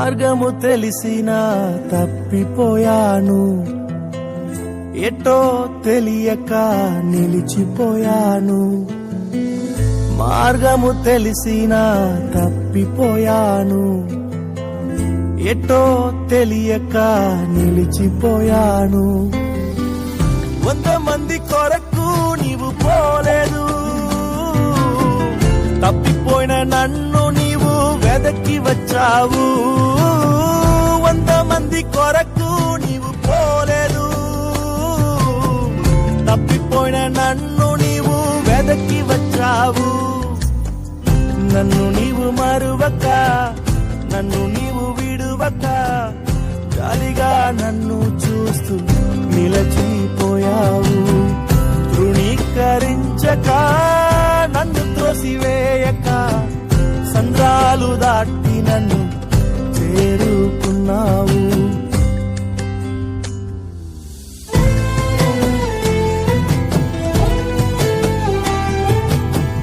మార్గము తెలిసినా తప్పిపోయాను, ఎటో తెలియక నిలిచిపోయాను. మార్గము తెలిసినా తప్పిపోయాను, ఎటో తెలియక నిలిచిపోయాను. 100 మంది కొరకు నీవు పోలేదు, తప్పిపోయిన నన్ను నీవు వెదకి వచ్చావు. 100 మంది కొరకు నీవు పోలేదు, తప్పిపోయిన నన్ను నీవు వెదకి వచ్చావు. నన్ను నీవు మరువక, నన్ను నీవు విడువక, జాలిగా నన్ను చూస్తూ నిలచిపోయావు. తృణీకరించక, నన్ను త్రోసివేయక, సంద్రాలు దాటి నన్ను